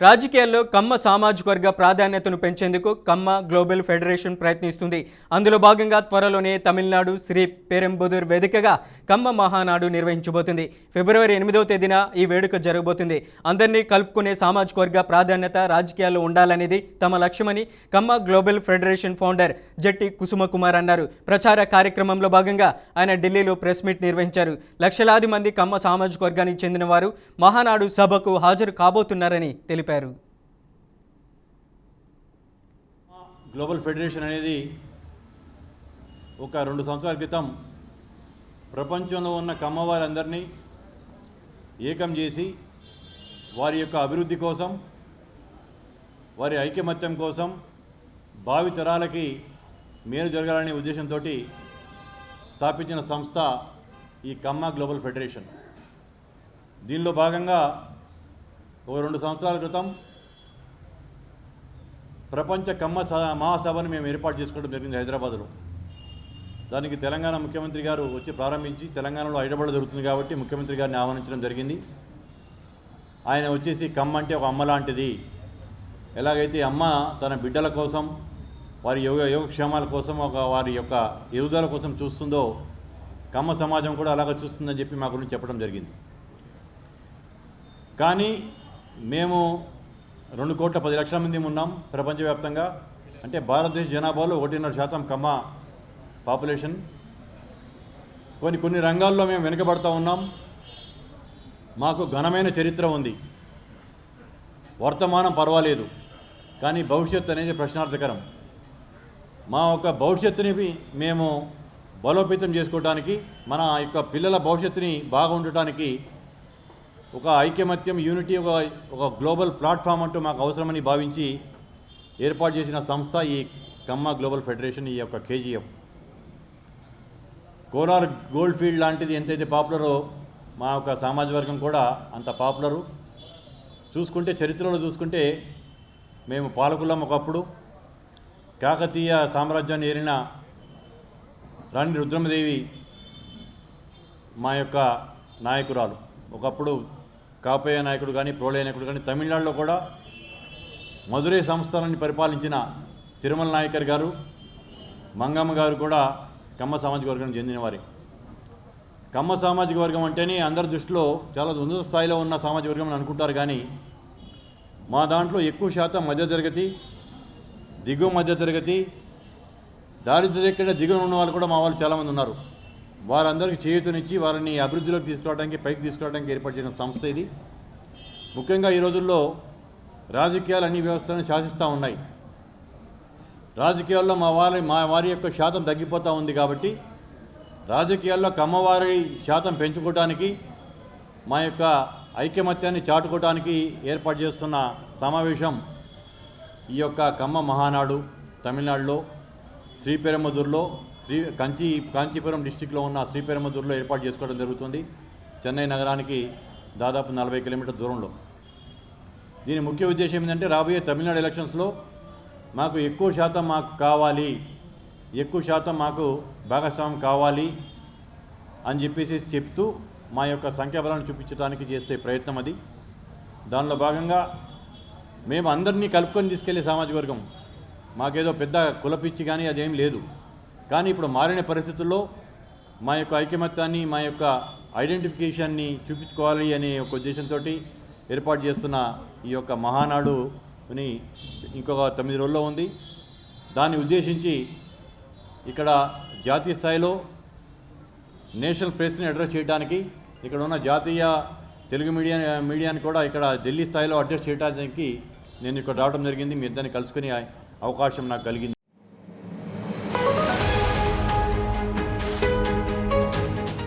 రాజకీయాల్లో కమ్మ సామాజిక వర్గ ప్రాధాన్యతను పెంచేందుకు కమ్మ గ్లోబల్ ఫెడరేషన్ ప్రయత్నిస్తుంది. అందులో భాగంగా త్వరలోనే తమిళనాడు శ్రీ పెరంబుదూర్ వేదికగా కమ్మ మహానాడు నిర్వహించబోతుంది. ఫిబ్రవరి 8వ తేదీన ఈ వేడుక జరగబోతుంది. అందరినీ కలుపుకునే సామాజిక వర్గ ప్రాధాన్యత రాజకీయాల్లో ఉండాలనేది తమ లక్ష్యమని Kamma global federation founder Jatti Kusumakumar అన్నారు. ప్రచార కార్యక్రమంలో భాగంగా ఆయన ఢిల్లీలో ప్రెస్ మీట్ నిర్వహించారు. లక్షలాది మంది కమ్మ సామాజిక వర్గానికి చెందిన వారు మహానాడు సభకు హాజరు కాబోతున్నారని తెలిపారు. గ్లోబల్ ఫెడరేషన్ అనేది ఒక 2 సంవత్సరాల క్రితం ప్రపంచంలో ఉన్న కమ్మవారందరినీ ఏకం చేసి వారి యొక్క అభివృద్ధి కోసం, వారి ఐకమత్యం కోసం, భావి తరాలకి మేలు జరగాలనే ఉద్దేశంతో స్థాపించిన సంస్థ ఈ కమ్మ గ్లోబల్ ఫెడరేషన్. దీనిలో భాగంగా ఒక 2 సంవత్సరాల క్రితం ప్రపంచ కమ్మ మహాసభను మేము ఏర్పాటు చేసుకోవడం జరిగింది హైదరాబాద్లో. దానికి తెలంగాణ ముఖ్యమంత్రి గారు వచ్చి ప్రారంభించి, తెలంగాణలో హైదరాబాద్లో జరుగుతుంది కాబట్టి ముఖ్యమంత్రి గారిని ఆహ్వానించడం జరిగింది. ఆయన వచ్చేసి కమ్మ అంటే ఒక అమ్మ లాంటిది, ఎలాగైతే అమ్మ తన బిడ్డల కోసం, వారి యోగక్షేమాల కోసం, వారి యొక్క ఎదుగుదల కోసం చూస్తుందో కమ్మ సమాజం కూడా అలాగ చూస్తుందని చెప్పి మా గురించి చెప్పడం జరిగింది. కానీ మేము 2,10,00,000 మంది ఉన్నాం ప్రపంచవ్యాప్తంగా. అంటే భారతదేశ జనాభాలో 1.5% కమ్మ పాపులేషన్. కొన్ని రంగాల్లో మేము వెనుకబడుతూ ఉన్నాం. మాకు ఘనమైన చరిత్ర ఉంది. వర్తమానం పర్వాలేదు, కానీ భవిష్యత్తు అనేది ప్రశ్నార్థకరం. మా యొక్క భవిష్యత్తుని మేము బలోపేతం చేసుకోవడానికి, మన యొక్క పిల్లల భవిష్యత్తుని బాగుండటానికి ఒక ఐకమత్యం, యూనిటీ, ఒక గ్లోబల్ ప్లాట్ఫామ్ అంటూ మాకు అవసరమని భావించి ఏర్పాటు చేసిన సంస్థ ఈ కమ్మ గ్లోబల్ ఫెడరేషన్. ఈ యొక్క కేజీఎఫ్ కోలార్ గోల్డ్ ఫీల్డ్ లాంటిది ఎంతైతే పాపులరో మా యొక్క సామాజిక వర్గం కూడా అంత పాపులరు. చూసుకుంటే చరిత్రలో చూసుకుంటే మేము పాలకులం. ఒకప్పుడు కాకతీయ సామ్రాజ్యాన్ని ఏరిన రాణి రుద్రమదేవి మా యొక్క నాయకురాలు. ఒకప్పుడు కాపయ్య నాయకుడు కానీ, ప్రోలయ నాయకుడు కానీ, తమిళనాడులో కూడా మధురై సంస్థానాన్ని పరిపాలించిన తిరుమల నాయకర్ గారు, మంగమ్మ గారు కూడా కమ్మ సామాజిక వర్గానికి చెందినవారే. కమ్మ సామాజిక వర్గం అంటేనే అందరి దృష్టిలో చాలా ఉన్నత స్థాయిలో ఉన్న సామాజిక వర్గం అని అనుకుంటారు. కానీ మా దాంట్లో ఎక్కువ శాతం మధ్యతరగతి, దిగువ మధ్యతరగతి, దారిద్ర్యరేఖ దిగువ ఉన్న వాళ్ళు కూడా మా వాళ్ళు చాలామంది ఉన్నారు. వారందరికీ చేయూతనిచ్చి వారిని అభివృద్ధిలోకి తీసుకురావడానికి, పైకి తీసుకురావడానికి ఏర్పాటు చేసిన సంస్థ ఇది. ముఖ్యంగా ఈ రోజుల్లో రాజకీయాలు అన్ని వ్యవస్థలను శాసిస్తూ ఉన్నాయి. రాజకీయాల్లో మా వారి యొక్క శాతం తగ్గిపోతూ ఉంది. కాబట్టి రాజకీయాల్లో కమ్మవారి శాతం పెంచుకోవడానికి, మా యొక్క ఐకమత్యాన్ని చాటుకోవడానికి ఏర్పాటు చేస్తున్న సమావేశం ఈ యొక్క కమ్మ మహానాడు. తమిళనాడులో శ్రీపెరంబదూర్లో, కాంచీపురం డిస్టిక్లో ఉన్న శ్రీపెరంబదూర్లో ఏర్పాటు చేసుకోవడం జరుగుతుంది. చెన్నై నగరానికి దాదాపు 40 కిలోమీటర్ల దూరంలో. దీని ముఖ్య ఉద్దేశం ఏంటంటే రాబోయే తమిళనాడు ఎలక్షన్స్లో మాకు ఎక్కువ శాతం మాకు భాగస్వామ్యం కావాలి అని చెప్పేసి చెప్తూ మా యొక్క సంఖ్యాబలాన్ని చూపించడానికి చేసే ప్రయత్నం అది. దానిలో భాగంగా మేము అందరినీ కలుపుకొని తీసుకెళ్లే సామాజిక వర్గం. మాకేదో పెద్ద కులపిచ్చి కానీ అదేం లేదు. కానీ ఇప్పుడు మారిన పరిస్థితుల్లో మా యొక్క ఐకమత్యాన్ని, మా యొక్క ఐడెంటిఫికేషన్ని చూపించుకోవాలి అనే ఒక ఉద్దేశంతో ఏర్పాటు చేస్తున్న ఈ యొక్క మహానాడుని ఇంకొక 9 రోజుల్లో ఉంది. దాన్ని ఉద్దేశించి ఇక్కడ జాతీయ స్థాయిలో నేషనల్ ప్రెస్ని అడ్రస్ చేయడానికి, ఇక్కడ ఉన్న జాతీయ తెలుగు మీడియాని కూడా ఇక్కడ ఢిల్లీ స్థాయిలో అడ్రస్ చేయడానికి నేను ఇక్కడ రావడం జరిగింది. మీ ఇద్దరిని కలుసుకునే అవకాశం నాకు కలిగింది.